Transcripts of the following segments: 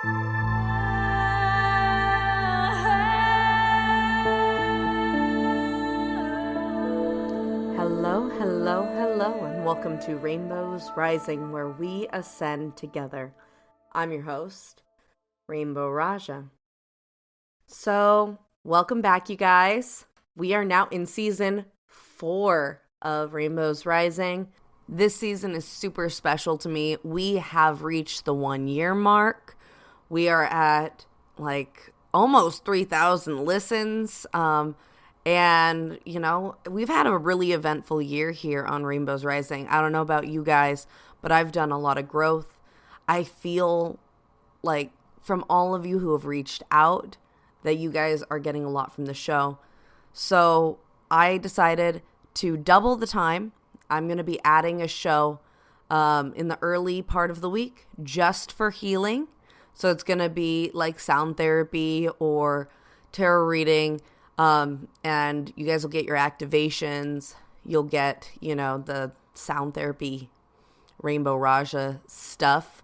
Hello, hello, hello, and welcome to Rainbows Rising, where we ascend together. I'm your host, Rainbow Raaja. So, welcome back, you guys. We are now in season 4 of Rainbows Rising. This season is super special to me. We have reached the 1-year mark. We are at almost 3,000 listens. And, we've had a really eventful year here on Rainbows Rising. I don't know about you guys, but I've done a lot of growth. I feel like from all of you who have reached out that you guys are getting a lot from the show. So I decided to double the time. I'm going to be adding a show in the early part of the week just for healing. So it's going to be like sound therapy or tarot reading. And you guys will get your activations. You'll get, the sound therapy Rainbow Raaja stuff.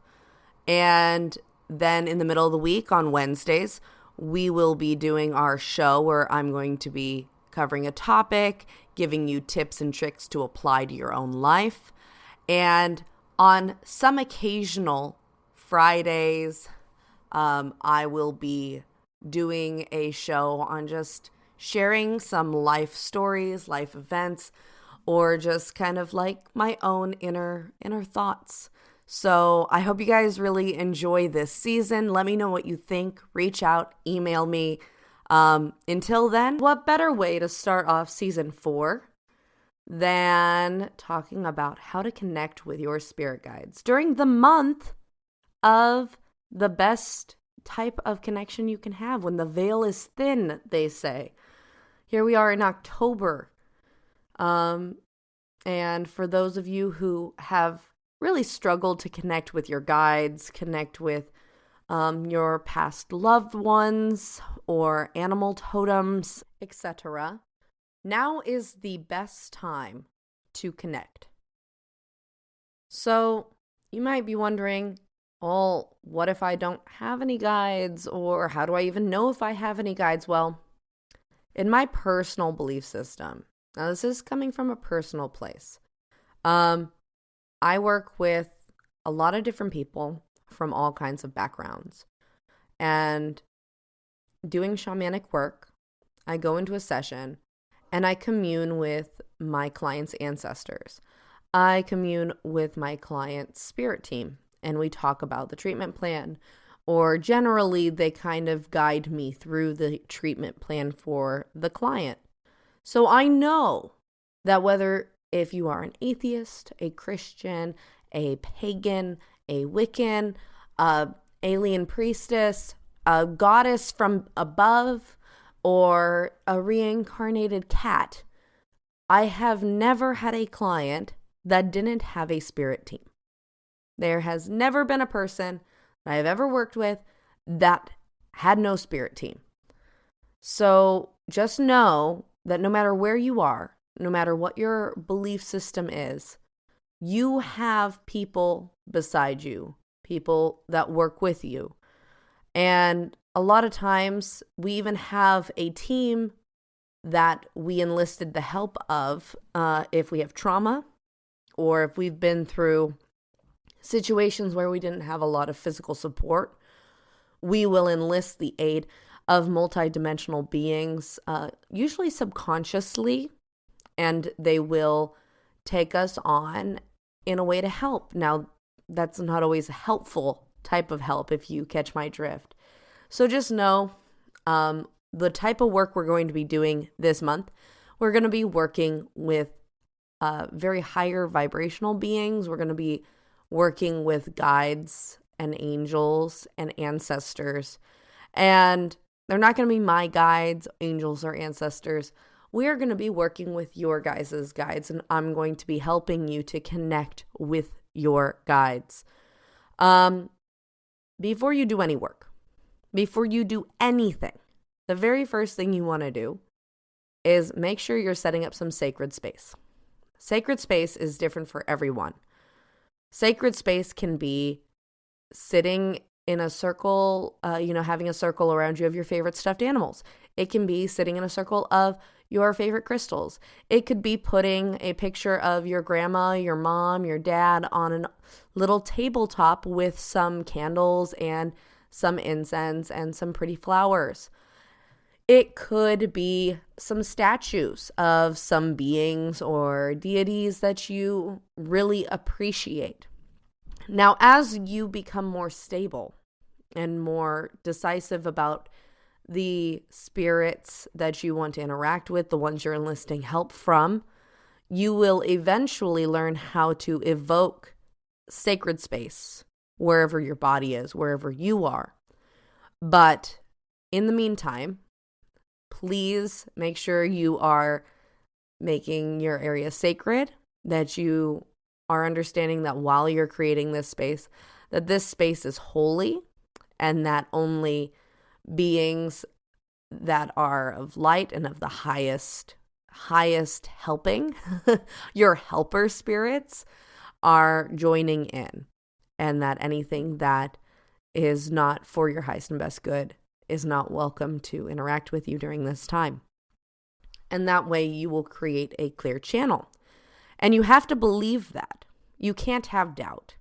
And then in the middle of the week on Wednesdays, we will be doing our show where I'm going to be covering a topic, giving you tips and tricks to apply to your own life. And on some occasional Fridays, I will be doing a show on just sharing some life stories, life events, or just kind of like my own inner thoughts. So I hope you guys really enjoy this season. Let me know what you think. Reach out, email me. Until then, what better way to start off season 4 than talking about how to connect with your spirit guides during the month of the best type of connection you can have when the veil is thin, they say. Here we are in October. And for those of you who have really struggled to connect with your guides, connect with your past loved ones or animal totems, etc., now is the best time to connect. So you might be wondering, well, what if I don't have any guides? Or how do I even know if I have any guides? Well, in my personal belief system, now this is coming from a personal place, I work with a lot of different people from all kinds of backgrounds. And doing shamanic work, I go into a session and I commune with my client's ancestors. I commune with my client's spirit team and we talk about the treatment plan. Or generally, they kind of guide me through the treatment plan for the client. So I know that whether if you are an atheist, a Christian, a pagan, a Wiccan, a alien priestess, a goddess from above, or a reincarnated cat, I have never had a client that didn't have a spirit team. There has never been a person I have ever worked with that had no spirit team. So just know that no matter where you are, no matter what your belief system is, you have people beside you, people that work with you. And a lot of times we even have a team that we enlisted the help of if we have trauma or if we've been through situations where we didn't have a lot of physical support. We will enlist the aid of multidimensional beings, usually subconsciously, and they will take us on in a way to help. Now, that's not always a helpful type of help if you catch my drift. So just know the type of work we're going to be doing this month, we're going to be working with very higher vibrational beings. We're going to be working with guides and angels and ancestors. And they're not going to be my guides, angels, or ancestors. We are going to be working with your guys' guides, and I'm going to be helping you to connect with your guides. Before you do any work, before you do anything, the very first thing you want to do is make sure you're setting up some sacred space. Sacred space is different for everyone. Sacred space can be sitting in a circle, having a circle around you of your favorite stuffed animals. It can be sitting in a circle of your favorite crystals. It could be putting a picture of your grandma, your mom, your dad on a little tabletop with some candles and some incense and some pretty flowers. It could be some statues of some beings or deities that you really appreciate. Now, as you become more stable and more decisive about the spirits that you want to interact with, the ones you're enlisting help from, you will eventually learn how to evoke sacred space wherever your body is, wherever you are. But in the meantime, please make sure you are making your area sacred, that you are understanding that while you're creating this space, that this space is holy and that only beings that are of light and of the highest helping, your helper spirits, are joining in, and that anything that is not for your highest and best good is not welcome to interact with you during this time. And that way you will create a clear channel. And you have to believe that. You can't have doubt.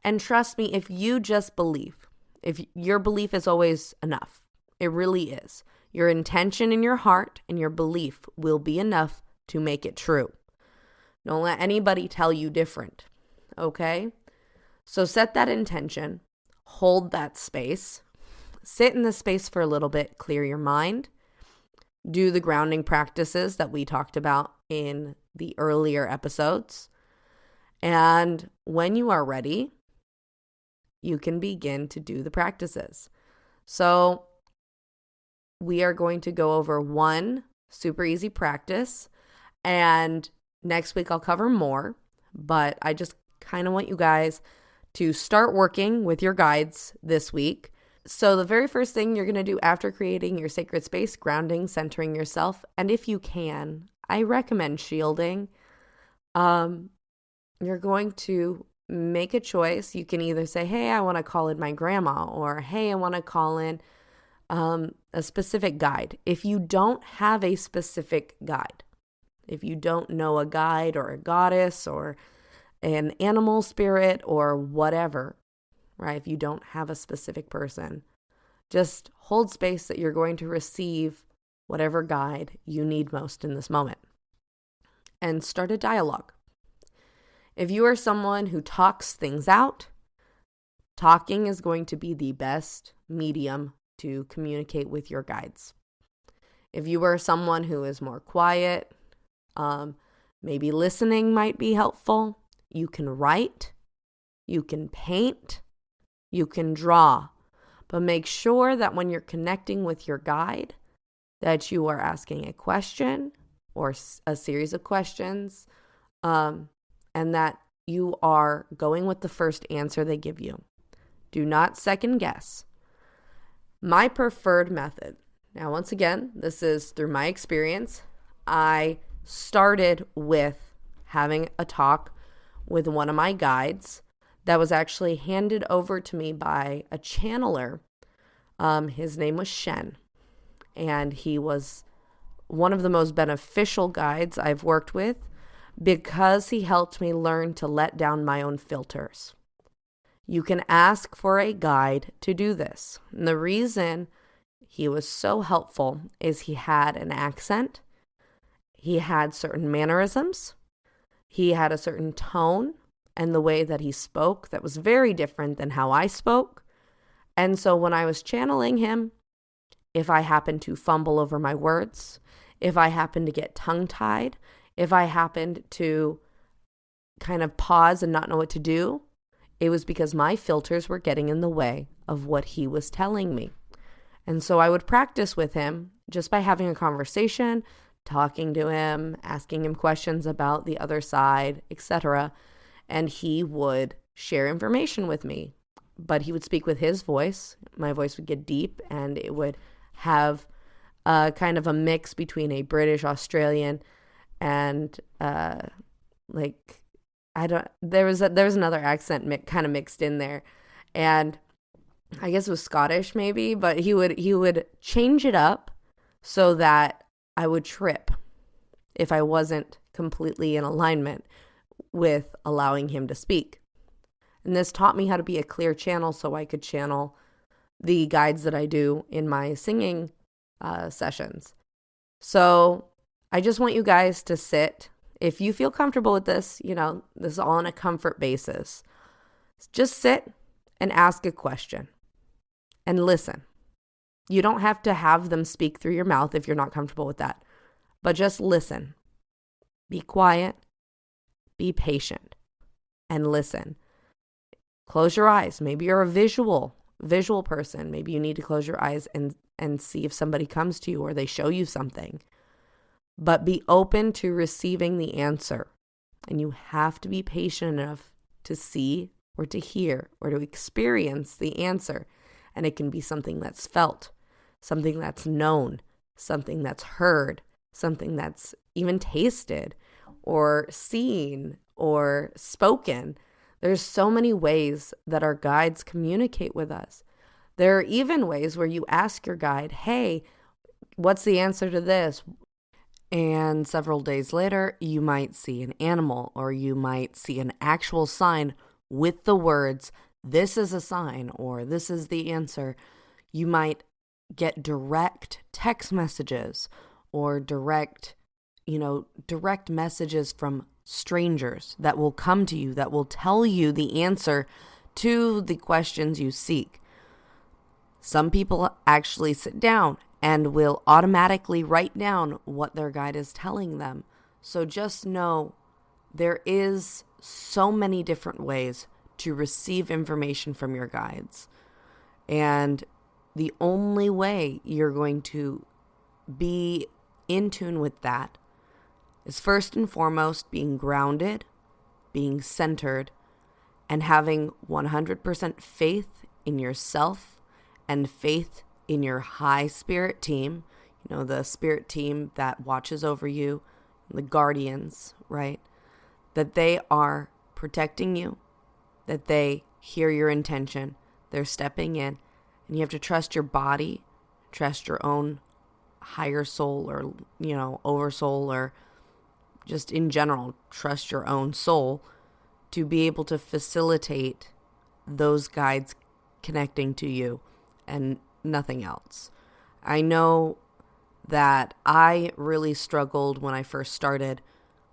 And trust me, if you just believe, if your belief is always enough, it really is. Your intention in your heart and your belief will be enough to make it true. Don't let anybody tell you different, okay? So set that intention, hold that space, sit in the space for a little bit, clear your mind, do the grounding practices that we talked about in the earlier episodes. And when you are ready, you can begin to do the practices. So we are going to go over one super easy practice, and next week I'll cover more, but I just kind of want you guys to start working with your guides this week. So the very first thing you're going to do after creating your sacred space, grounding, centering yourself, and if you can, I recommend shielding. You're going to make a choice. You can either say, hey, I want to call in my grandma, or hey, I want to call in a specific guide. If you don't have a specific guide, if you don't know a guide or a goddess or an animal spirit or whatever, right? If you don't have a specific person, just hold space that you're going to receive whatever guide you need most in this moment and start a dialogue. If you are someone who talks things out, talking is going to be the best medium to communicate with your guides. If you are someone who is more quiet, maybe listening might be helpful. You can write, you can paint, you can draw, but make sure that when you're connecting with your guide, that you are asking a question or a series of questions, and that you are going with the first answer they give you. Do not second guess. My preferred method, now once again, this is through my experience. I started with having a talk with one of my guides that was actually handed over to me by a channeler. His name was Shen, and he was one of the most beneficial guides I've worked with because he helped me learn to let down my own filters. You can ask for a guide to do this. And the reason he was so helpful is he had an accent, he had certain mannerisms, he had a certain tone and the way that he spoke that was very different than how I spoke. And so when I was channeling him, if I happened to fumble over my words, if I happened to get tongue-tied, if I happened to kind of pause and not know what to do, it was because my filters were getting in the way of what he was telling me. And so I would practice with him just by having a conversation, talking to him, asking him questions about the other side, etc. And he would share information with me, but he would speak with his voice. My voice would get deep, and it would have kind of a mix between a British, Australian, and there was another accent kind of mixed in there. And I guess it was Scottish maybe, but he would change it up so that I would trip if I wasn't completely in alignment with allowing him to speak. And this taught me how to be a clear channel so I could channel the guides that I do in my singing sessions. So I just want you guys to sit. If you feel comfortable with this, this is all on a comfort basis. Just sit and ask a question and listen. You don't have to have them speak through your mouth if you're not comfortable with that, but just listen. Be quiet, be patient, and listen. Close your eyes. Maybe you're a visual person. Maybe you need to close your eyes and see if somebody comes to you or they show you something. But be open to receiving the answer. And you have to be patient enough to see or to hear or to experience the answer. And it can be something that's felt, something that's known, something that's heard, something that's even tasted or seen or spoken. There's so many ways that our guides communicate with us. There are even ways where you ask your guide, hey, what's the answer to this? And several days later, you might see an animal or you might see an actual sign with the words, this is a sign or this is the answer. You might get direct text messages or direct messages from strangers that will come to you, that will tell you the answer to the questions you seek. Some people actually sit down and will automatically write down what their guide is telling them. So just know there is so many different ways to receive information from your guides. And the only way you're going to be in tune with that is first and foremost being grounded, being centered, and having 100% faith in yourself and faith in your high spirit team, the spirit team that watches over you, the guardians, right? That they are protecting you, that they hear your intention, they're stepping in, and you have to trust your body, trust your own higher soul or, oversoul, or just in general, trust your own soul to be able to facilitate those guides connecting to you and nothing else. I know that I really struggled when I first started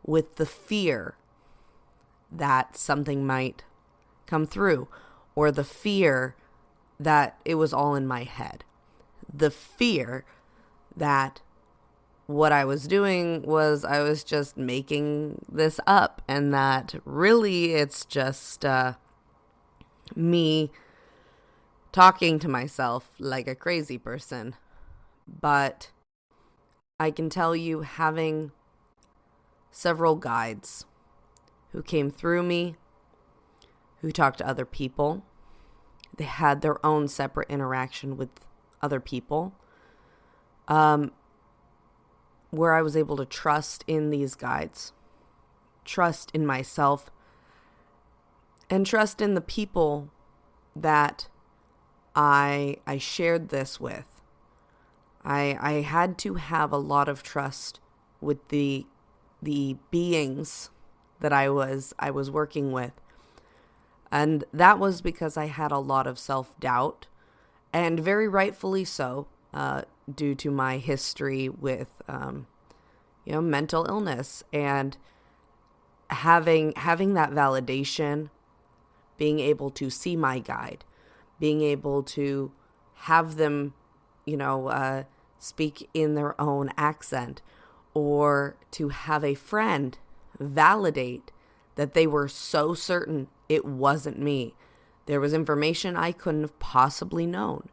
with the fear that something might come through, or the fear that it was all in my head. The fear that what I was doing was I was just making this up, and that really it's just me talking to myself like a crazy person. But I can tell you, having several guides who came through me, who talked to other people, they had their own separate interaction with other people, where I was able to trust in these guides, trust in myself, and trust in the people that I shared this with. I had to have a lot of trust with the beings that I was working with. And that was because I had a lot of self-doubt, and very rightfully so, due to my history with mental illness, and having that validation, being able to see my guide, being able to have them speak in their own accent, or to have a friend validate that they were so certain it wasn't me. There was information I couldn't have possibly known.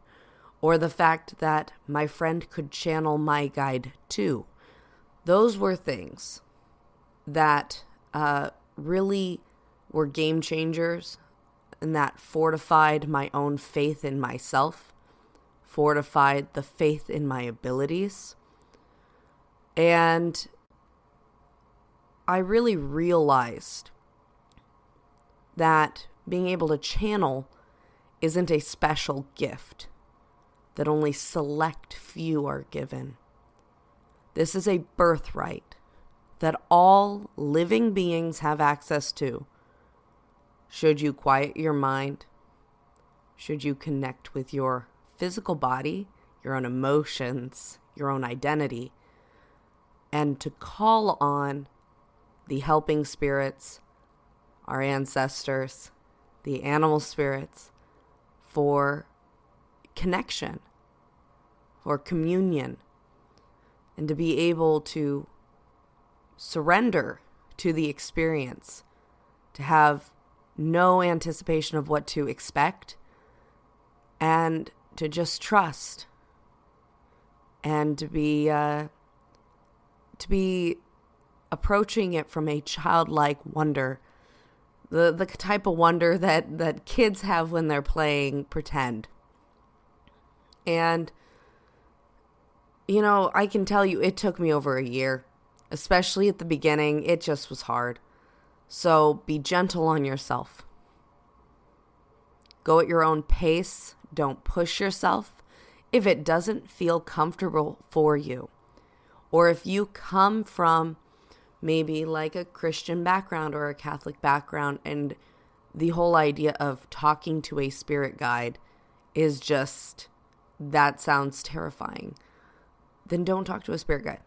Or the fact that my friend could channel my guide too. Those were things that really were game changers, and that fortified my own faith in myself, fortified the faith in my abilities. And I really realized that being able to channel isn't a special gift that only select few are given. This is a birthright that all living beings have access to. Should you quiet your mind, should you connect with your physical body, your own emotions, your own identity, and to call on the helping spirits, our ancestors, the animal spirits, for connection, for communion, and to be able to surrender to the experience, to have no anticipation of what to expect, and to just trust, and to be approaching it from a childlike wonder, the type of wonder that kids have when they're playing pretend. And, I can tell you it took me over a year, especially at the beginning. It just was hard. So be gentle on yourself. Go at your own pace. Don't push yourself if it doesn't feel comfortable for you. Or if you come from maybe like a Christian background or a Catholic background, and the whole idea of talking to a spirit guide is just, that sounds terrifying, then don't talk to a spirit guide.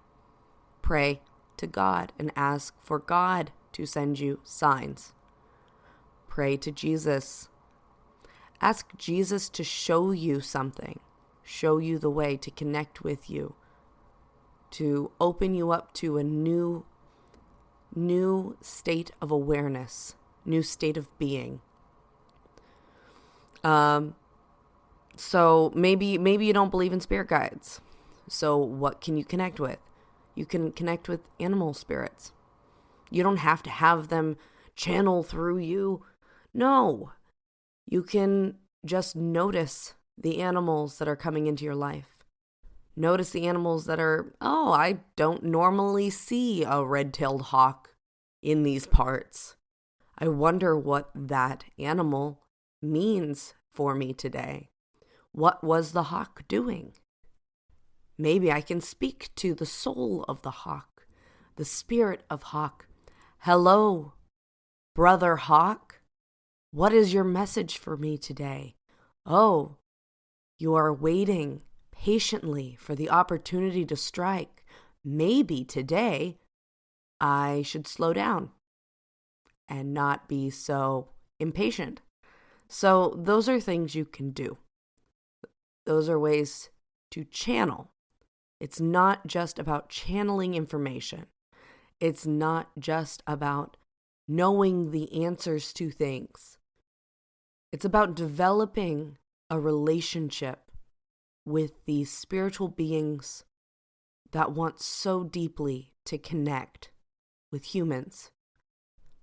Pray to God and ask for God to send you signs. Pray to Jesus. Ask Jesus to show you something, show you the way, to connect with you, to open you up to a new state of awareness, new state of being. So maybe you don't believe in spirit guides. So what can you connect with? You can connect with animal spirits. You don't have to have them channel through you. No, you can just notice the animals that are coming into your life. Notice the animals that are, I don't normally see a red-tailed hawk in these parts. I wonder what that animal means for me today. What was the hawk doing? Maybe I can speak to the soul of the hawk, the spirit of hawk. Hello, brother hawk. What is your message for me today? Oh, you are waiting patiently for the opportunity to strike. Maybe today I should slow down and not be so impatient. So those are things you can do. Those are ways to channel. It's not just about channeling information. It's not just about knowing the answers to things. It's about developing a relationship with these spiritual beings that want so deeply to connect with humans,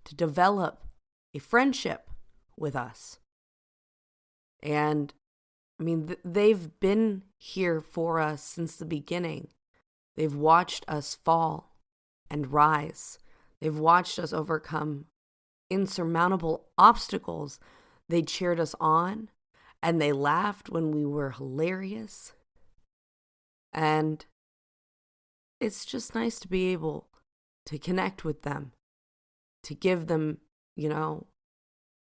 to develop a friendship with us. And they've been here for us since the beginning. They've watched us fall and rise. They've watched us overcome insurmountable obstacles. They cheered us on, and they laughed when we were hilarious. And it's just nice to be able to connect with them, to give them,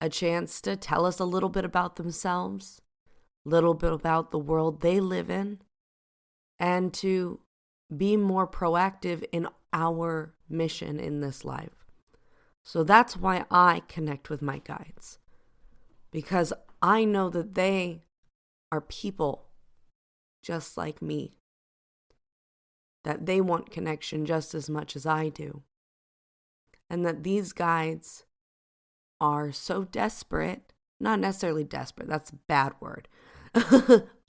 a chance to tell us a little bit about themselves, a little bit about the world they live in, and to be more proactive in our mission in this life. So that's why I connect with my guides, because I know that they are people just like me, that they want connection just as much as I do, and that these guides are so desperate, not necessarily desperate, that's a bad word,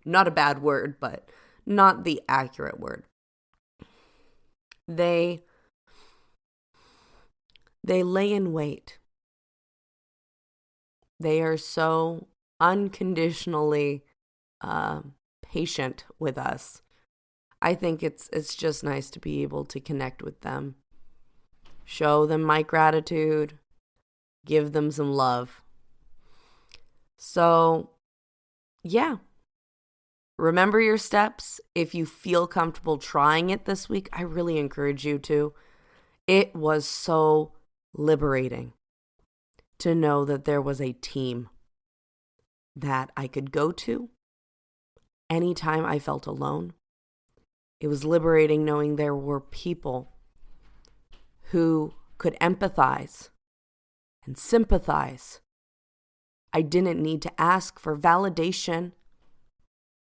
not a bad word, but not the accurate word. They lay in wait. They are so unconditionally patient with us. I think it's just nice to be able to connect with them, show them my gratitude, give them some love. So yeah, remember your steps. If you feel comfortable trying it this week, I really encourage you to. It was so liberating to know that there was a team that I could go to anytime I felt alone. It was liberating knowing there were people who could empathize and sympathize. I didn't need to ask for validation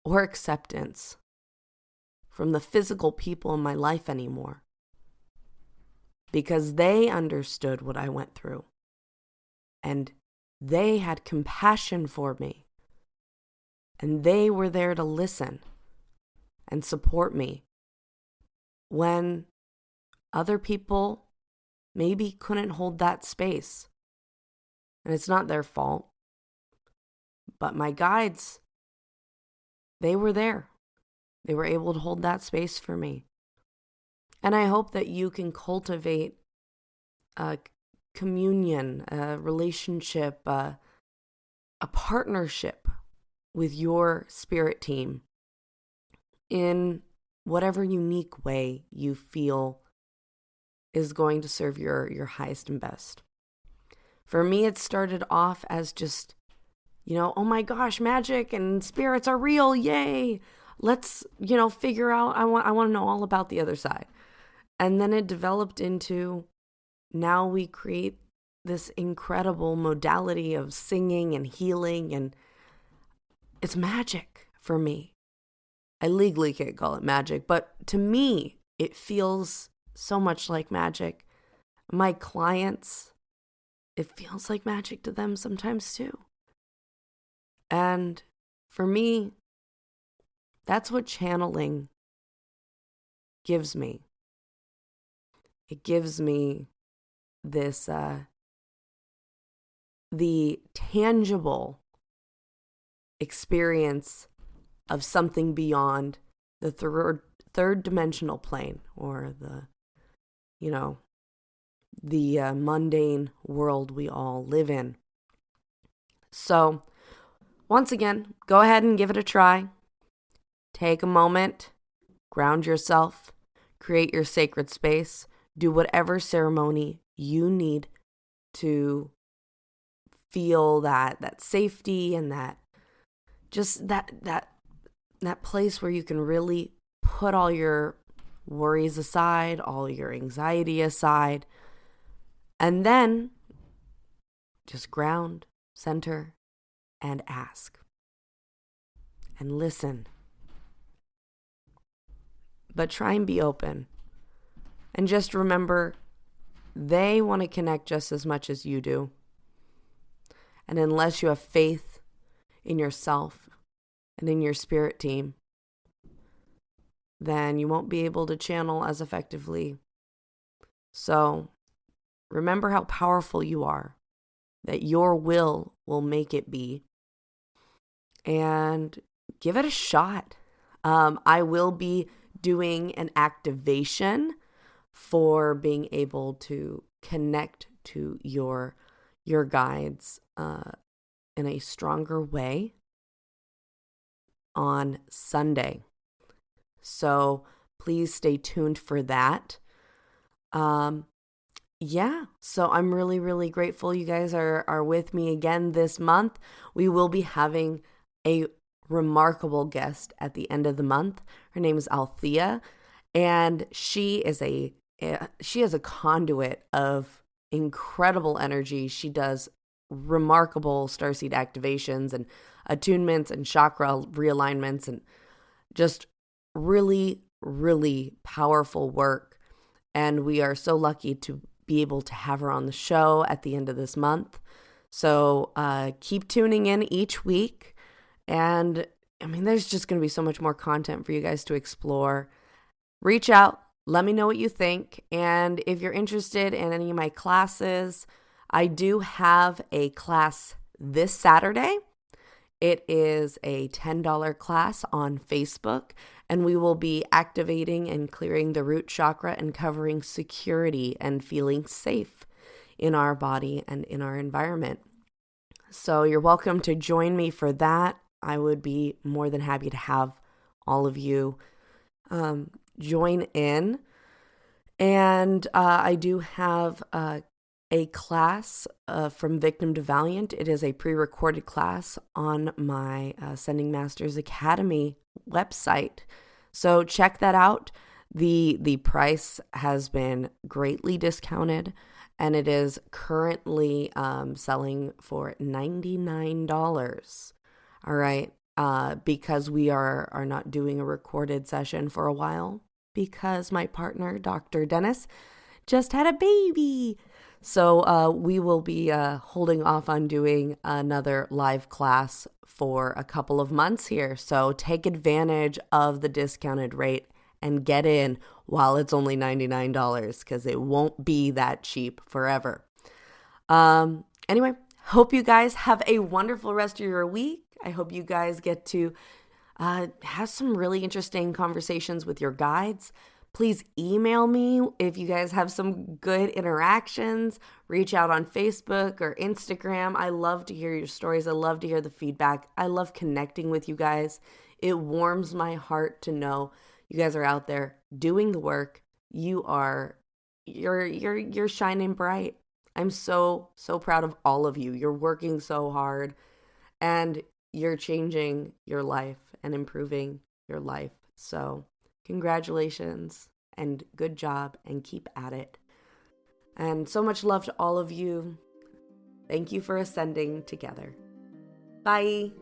or acceptance from the physical people in my life anymore, because they understood what I went through and they had compassion for me and they were there to listen and support me when other people maybe couldn't hold that space. And it's not their fault. But my guides, they were there. They were able to hold that space for me. And I hope that you can cultivate a communion, a relationship, a partnership with your spirit team in whatever unique way you feel is going to serve your highest and best. For me, it started off as just, oh my gosh, magic and spirits are real, yay! Let's, figure out, I want to know all about the other side. And then it developed into, now we create this incredible modality of singing and healing, and it's magic for me. I legally can't call it magic, but to me, it feels so much like magic. My clients, it feels like magic to them sometimes too. And for me, that's what channeling gives me. It gives me this, the tangible experience of something beyond the third dimensional plane, or the mundane world we all live in. So once again, go ahead and give it a try. Take a moment, ground yourself, create your sacred space, do whatever ceremony you need to feel that safety and that just that place where you can really put all your worries aside, all your anxiety aside, and then just ground, center, and ask. And listen. But try and be open. And just remember, they want to connect just as much as you do. And unless you have faith in yourself and in your spirit team, then you won't be able to channel as effectively. So remember how powerful you are, that your will make it be, and give it a shot. I will be doing an activation for being able to connect to your guides in a stronger way on Sunday. So please stay tuned for that. So I'm really, really grateful you guys are with me again this month. We will be having a remarkable guest at the end of the month. Her name is Althea, and she is a conduit of incredible energy. She does remarkable starseed activations and attunements and chakra realignments and just really, really powerful work. And we are so lucky to be able to have her on the show at the end of this month. So keep tuning in each week. And there's just going to be so much more content for you guys to explore. Reach out. Let me know what you think. And if you're interested in any of my classes, I do have a class this Saturday. It is a $10 class on Facebook, and we will be activating and clearing the root chakra and covering security and feeling safe in our body and in our environment. So you're welcome to join me for that. I would be more than happy to have all of you join in. And I do have a class from Victim to Valiant. It is a pre-recorded class on my Sending Masters Academy website. So check that out. The price has been greatly discounted, and it is currently selling for $99. All right, because we are not doing a recorded session for a while because my partner, Dr. Dennis, just had a baby. So we will be holding off on doing another live class for a couple of months here. So take advantage of the discounted rate and get in while it's only $99, because it won't be that cheap forever. Anyway, hope you guys have a wonderful rest of your week. I hope you guys get to have some really interesting conversations with your guides. Please email me if you guys have some good interactions. Reach out on Facebook or Instagram. I love to hear your stories. I love to hear the feedback. I love connecting with you guys. It warms my heart to know you guys are out there doing the work. You're shining bright. I'm so proud of all of you. You're working so hard, and you're changing your life and improving your life. So congratulations and good job, and keep at it. And so much love to all of you. Thank you for ascending together. Bye.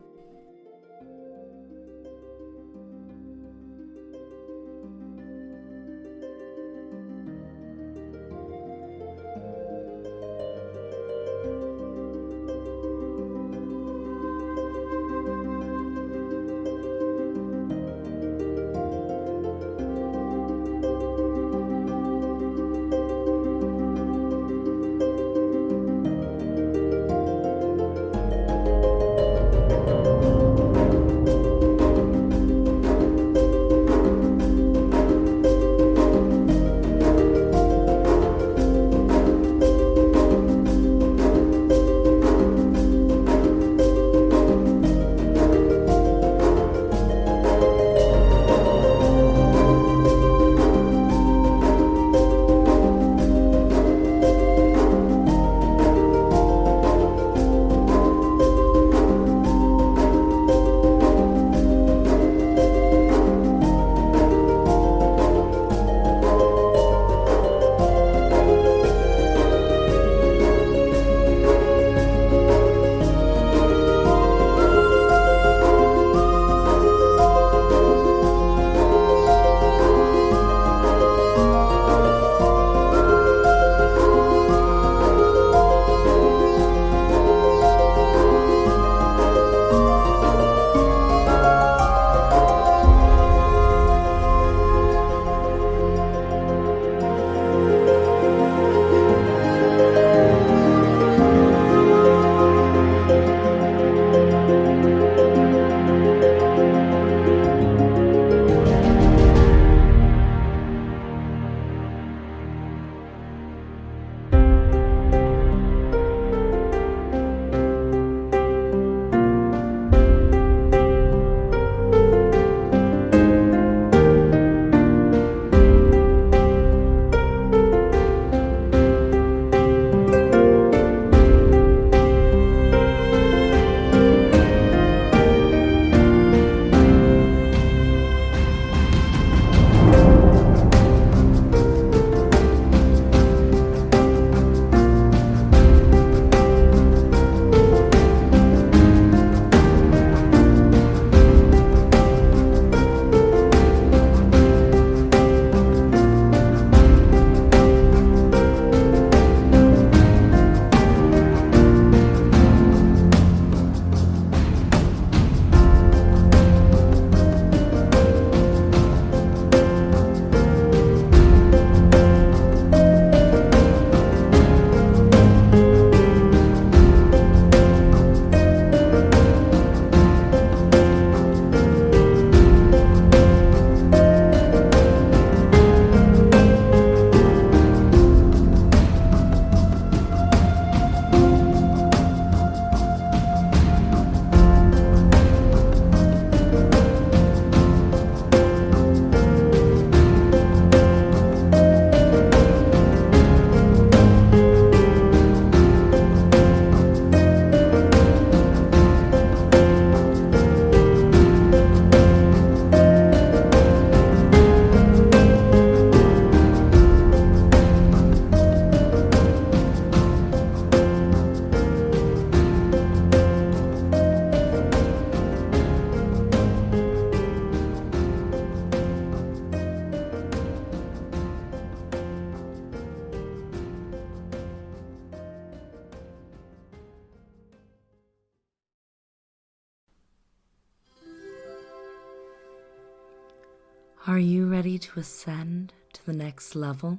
Are you ready to ascend to the next level?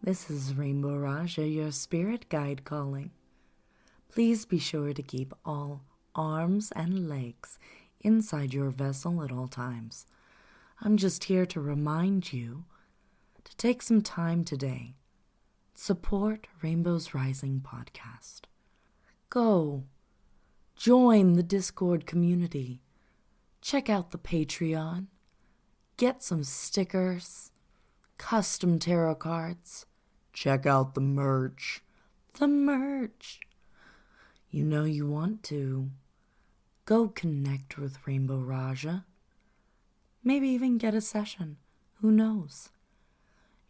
This is Rainbow Raaja, your spirit guide calling. Please be sure to keep all arms and legs inside your vessel at all times. I'm just here to remind you to take some time today. Support Rainbows Rising podcast. Go. Join the Discord community. Check out the Patreon. Get some stickers, custom tarot cards. Check out the merch. The merch. You know you want to. Go connect with Rainbow Raaja. Maybe even get a session. Who knows?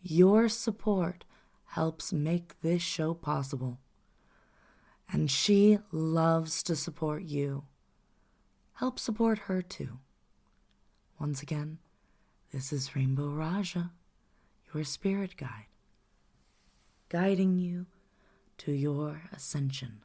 Your support helps make this show possible. And she loves to support you. Help support her too. Once again, this is Rainbow Raaja, your spirit guide, guiding you to your ascension.